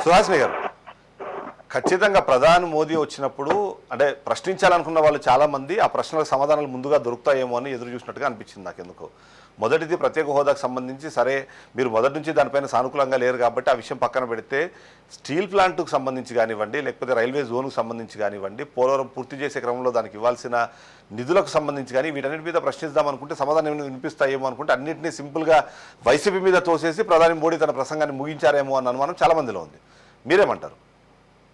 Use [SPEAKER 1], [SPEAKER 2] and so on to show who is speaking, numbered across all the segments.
[SPEAKER 1] సుహాసిని గారు, ఖచ్చితంగా ప్రధాని మోదీ వచ్చినప్పుడు అంటే ప్రశ్నించాలనుకున్న వాళ్ళు చాలా మంది ఆ ప్రశ్నలకు సమాధానాలు ముందుగా దొరుకుతాయేమో అని ఎదురు చూసినట్టుగా అనిపించింది నాకు. ఎందుకు మొదటిది ప్రత్యేక హోదాకు సంబంధించి, సరే మీరు మొదటి నుంచి దానిపైన సానుకూలంగా లేరు కాబట్టి ఆ విషయం పక్కన పెడితే, స్టీల్ ప్లాంట్కు సంబంధించి కానివ్వండి, లేకపోతే రైల్వే జోన్కు సంబంధించి కానివ్వండి, పోలవరం పూర్తి చేసే క్రమంలో దానికి ఇవ్వాల్సిన నిధులకు సంబంధించి కానీ వీటన్నిటి మీద ప్రశ్నిద్దాం అనుకుంటే సమాధానం ఏమైనా వినిపిస్తాయేమో అనుకుంటే అన్నింటినీ సింపుల్గా వైసీపీ మీద తోసేసి ప్రధాని మోడీ తన ప్రసంగాన్ని ముగించారేమో అన్న అనుమానం చాలా మందిలో ఉంది. మీరేమంటారు?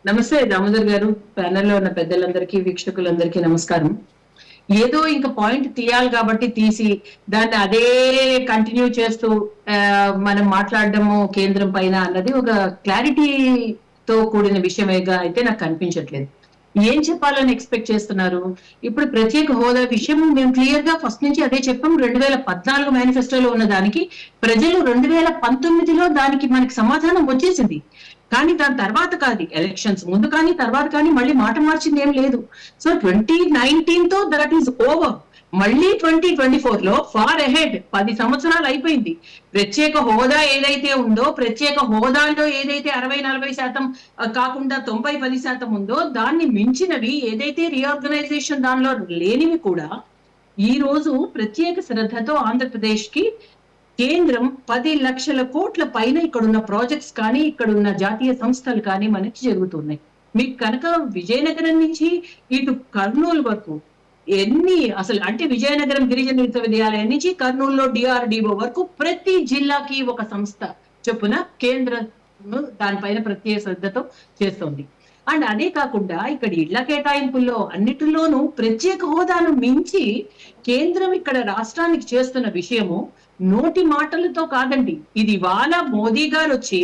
[SPEAKER 2] నమస్తే దామోదర్ గారు, ప్యానెల్లో ఉన్న పెద్దలందరికీ, వీక్షకులందరికీ నమస్కారం. ఏదో ఇంకా పాయింట్ తీయాలి కాబట్టి తీసి దాన్ని అదే కంటిన్యూ చేస్తూ మనం మాట్లాడడము కేంద్రం పైన అన్నది ఒక క్లారిటీతో కూడిన విషయమేగా అయితే నాకు కనిపించట్లేదు. ఏం చెప్పాలని ఎక్స్పెక్ట్ చేస్తున్నారు? ఇప్పుడు ప్రత్యేక హోదా విషయం మేము క్లియర్ గా ఫస్ట్ నుంచి అదే చెప్పాం. 2014 మేనిఫెస్టోలో ఉన్న దానికి ప్రజలు 2019లో దానికి మనకి సమాధానం వచ్చేసింది. కానీ దాని తర్వాత కాదు, ఎలక్షన్స్ ముందు కానీ తర్వాత కానీ మళ్ళీ మాట మార్చింది ఏం లేదు. సో 2019తో దట్ ఈస్ ఓవర్. మళ్ళీ 2024లో ఫార్ అహెడ్ 10 సంవత్సరాలు అయిపోయింది. ప్రత్యేక హోదా ఏదైతే ఉందో, ప్రత్యేక హోదాలో ఏదైతే 60-40% కాకుండా 90-10% ఉందో దాన్ని మించినవి ఏదైతే రీఆర్గనైజేషన్ దానిలో లేనివి కూడా ఈ రోజు ప్రత్యేక శ్రద్ధతో ఆంధ్రప్రదేశ్ కి కేంద్రం 10 లక్షల కోట్ల పైన ఇక్కడున్న ప్రాజెక్ట్స్ కానీ ఇక్కడున్న జాతీయ సంస్థలు కానీ మనకి జరుగుతున్నాయి. మీకు కనుక విజయనగరం నుంచి ఇటు కర్నూలు వరకు ఎన్ని అసలు అంటే విజయనగరం గిరిజన విశ్వవిద్యాలయం నుంచి కర్నూలులో DRDO వరకు ప్రతి జిల్లాకి ఒక సంస్థ చొప్పున కేంద్రం దానిపైన ప్రత్యేక శ్రద్ధతో చేస్తోంది. అండ్ అదే కాకుండా ఇక్కడ ఇళ్ల కేటాయింపుల్లో అన్నిటిలోనూ ప్రత్యేక హోదాను మించి కేంద్రం ఇక్కడ రాష్ట్రానికి చేస్తున్న విషయము నోటి మాటలతో కాదండి. ఇది ఇవాళ మోదీ గారు వచ్చి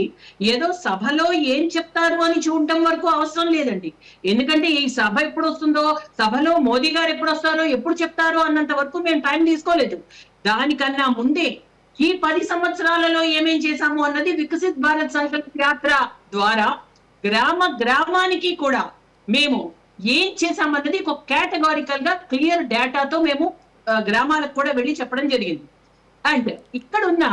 [SPEAKER 2] ఏదో సభలో ఏం చెప్తారు అని చూడటం వరకు అవసరం లేదండి. ఎందుకంటే ఈ సభ ఎప్పుడు వస్తుందో, సభలో మోదీ గారు ఎప్పుడు వస్తారో, ఎప్పుడు చెప్తారో అన్నంత వరకు మేము టైం తీసుకోలేదు. దానికన్నా ముందే ఈ 10 సంవత్సరాలలో ఏమేం చేశాము అన్నది వికసిత్ భారత్ సంకల్ప యాత్ర ద్వారా గ్రామ గ్రామానికి కూడా మేము ఏం చేశామన్నది ఒక కేటగారికల్ గా క్లియర్ డేటాతో మేము గ్రామాలకు కూడా వెళ్ళి చెప్పడం జరిగింది. అండ్ ఇక్కడున్న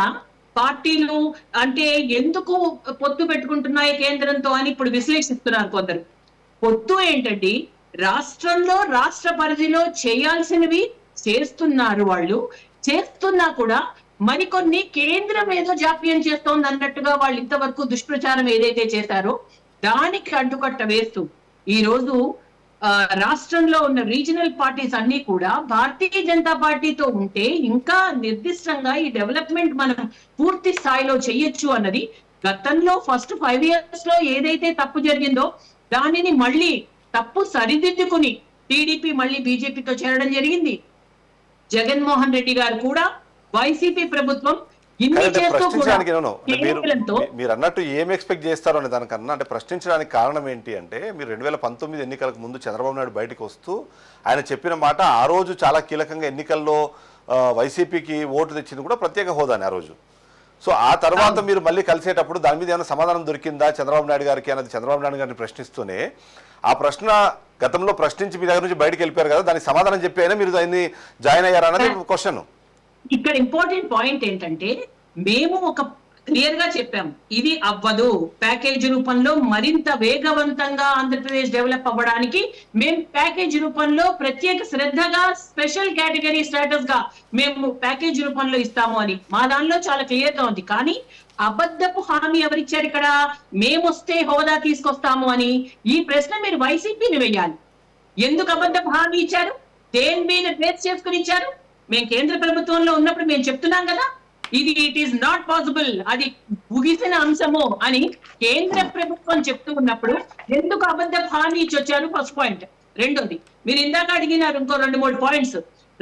[SPEAKER 2] పార్టీలు అంటే ఎందుకు పొత్తు పెట్టుకుంటున్నాయి కేంద్రంతో అని ఇప్పుడు విశ్లేషిస్తున్నారు కొందరు. పొత్తు ఏంటండి, రాష్ట్రంలో రాష్ట్ర పరిధిలో చేయాల్సినవి చేస్తున్నారు వాళ్ళు. చేస్తున్నా కూడా మరికొన్ని కేంద్రం ఏదో జాప్యం చేస్తోంది అన్నట్టుగా వాళ్ళు ఇంతవరకు దుష్ప్రచారం ఏదైతే చేశారో దానికి అడ్డుకట్ట వేస్తూ ఈ రోజు రాష్ట్రంలో ఉన్న రీజనల్ పార్టీస్ అన్ని కూడా భారతీయ జనతా పార్టీతో ఉంటే ఇంకా నిర్దిష్టంగా ఈ డెవలప్మెంట్ మనం పూర్తి స్థాయిలో చెయ్యొచ్చు అన్నది గతంలో ఫస్ట్ 5 years లో ఏదైతే తప్పు జరిగిందో దానిని మళ్ళీ తప్పు సరిదిద్దుకుని టీడీపీ మళ్ళీ బీజేపీతో చేరడం జరిగింది. జగన్మోహన్ రెడ్డి గారు కూడా వైసీపీ ప్రభుత్వం
[SPEAKER 1] మీరు అన్నట్టు ఏం ఎక్స్పెక్ట్ చేస్తారు అనే దానికన్నా అంటే ప్రశ్నించడానికి కారణం ఏంటి అంటే, మీరు 2019 ఎన్నికలకు ముందు చంద్రబాబు నాయుడు బయటకు వస్తూ ఆయన చెప్పిన మాట ఆ రోజు చాలా కీలకంగా ఎన్నికల్లో వైసీపీకి ఓటు తెచ్చింది కూడా ప్రత్యేక హోదాని ఆ రోజు. సో ఆ తర్వాత మీరు మళ్ళీ కలిసేటప్పుడు దాని మీద ఏమైనా సమాధానం దొరికిందా చంద్రబాబు నాయుడు గారికి అన్నది చంద్రబాబు నాయుడు గారిని ప్రశ్నిస్తూనే ఆ ప్రశ్న గతంలో ప్రశ్నించి మీ దగ్గర నుంచి బయటకు వెళ్ళిపోయారు కదా, దానికి సమాధానం చెప్పి అయినా మీరు దాన్ని జాయిన్ అయ్యారా అన్నది క్వశ్చన్.
[SPEAKER 2] ఇక్కడ ఇంపార్టెంట్ పాయింట్ ఏంటంటే మేము ఒక క్లియర్ గా చెప్పాము, ఇది అవ్వదు. ప్యాకేజ్ రూపంలో మరింత వేగవంతంగా ఆంధ్రప్రదేశ్ డెవలప్ అవ్వడానికి మేము ప్యాకేజ్ రూపంలో ప్రత్యేక శ్రద్ధగా స్పెషల్ కేటగిరీ స్టేటస్ గా మేము ప్యాకేజ్ రూపంలో ఇస్తాము అని మా దానిలో చాలా క్లియర్ గా ఉంది. కానీ అబద్ధపు హామీ ఎవరిచ్చారు ఇక్కడ? మేమొస్తే హోదా తీసుకొస్తాము అని. ఈ ప్రశ్న మీరు వైసీపీని వేయాలి. ఎందుకు అబద్ధపు హామీ ఇచ్చారు? దేని మీద బేస్ చేసుకుని ఇచ్చారు? మేము కేంద్ర ప్రభుత్వంలో ఉన్నప్పుడు మేము చెప్తున్నాం కదా, ఇది ఇట్ ఈస్ నాట్ పాసిబుల్, అది ముగిసిన అంశము అని కేంద్ర ప్రభుత్వం చెప్తూ ఉన్నప్పుడు ఎందుకు అబద్ధ హామీ ఇచ్చి వచ్చారు? First point. రెండోది, మీరు ఇందాక అడిగినారు ఇంకో 2-3 పాయింట్స్.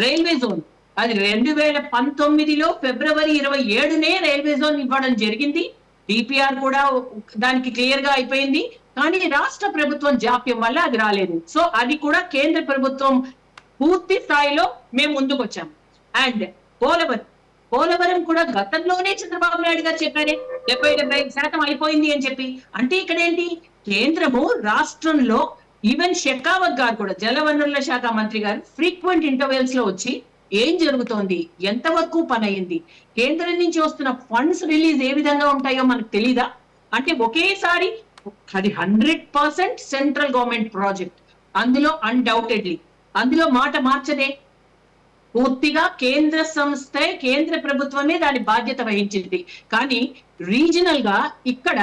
[SPEAKER 2] రైల్వే జోన్ అది 2019లో February 27నే రైల్వే జోన్ ఇవ్వడం జరిగింది. డిపిఆర్ కూడా దానికి క్లియర్ గా అయిపోయింది. కానీ రాష్ట్ర ప్రభుత్వం జాప్యం వల్ల అది రాలేదు. సో అది కూడా కేంద్ర ప్రభుత్వం పూర్తి స్థాయిలో మేము ముందుకు వచ్చాము. అండ్ పోలవరం కూడా గతంలోనే చంద్రబాబు నాయుడు గారు చెప్పారే 70-75% అయిపోయింది అని చెప్పి. అంటే ఇక్కడ ఏంటి, కేంద్రము రాష్ట్రంలో ఈవెన్ షెకావత్ గారు కూడా జలవనరుల శాఖ మంత్రి గారు ఫ్రీక్వెంట్ ఇంటర్వెల్స్ లో వచ్చి ఏం జరుగుతోంది, ఎంతవరకు పని అయింది, కేంద్రం నుంచి వస్తున్న ఫండ్స్ రిలీజ్ ఏ విధంగా ఉంటాయో మనకు తెలీదా? అంటే ఒకేసారి అది 100% సెంట్రల్ గవర్నమెంట్ ప్రాజెక్ట్. అందులో అన్డౌటెడ్లీ అందులో మాట మార్చదే. పూర్తిగా కేంద్ర సంస్థే, కేంద్ర ప్రభుత్వమే దాని బాధ్యత వహించింది. కానీ రీజనల్ గా ఇక్కడ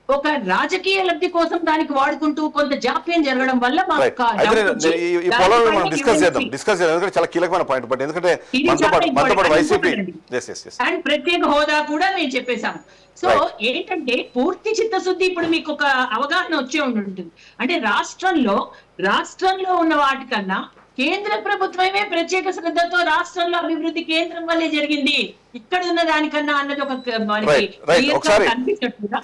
[SPEAKER 2] ఒక రాజకీయ లబ్ధి కోసం దానికి వాడుకుంటూ కొంత జాప్యం జరగడం వల్ల మాకు
[SPEAKER 1] రైట్. అయితే ఈ పోలవరం మనం డిస్కస్ చేద్దాం ఎందుకంటే చాలా కీలకమైన పాయింట్. బట్ ఎందుకంటే మనతో పాటు వైసీపీ
[SPEAKER 2] అండ్ ప్రత్యేక హోదా కూడా మేము చెప్పేశాం. సో ఏంటంటే పూర్తి చిత్తశుద్ధి ఇప్పుడు మీకు ఒక అవగాహన వచ్చే ఉంటుంది. అంటే రాష్ట్రంలో ఉన్న వాటికన్నా కేంద్ర ప్రభుత్వమే ప్రత్యేక శ్రద్ధతో రాష్ట్రంలో అభివృద్ధి కేంద్రం వల్లే జరిగింది, ఇక్కడ ఉన్న దానికన్నా అన్నది ఒక మనకి
[SPEAKER 1] రైట్. ఒకసారి
[SPEAKER 2] కనిపించట్లేదా?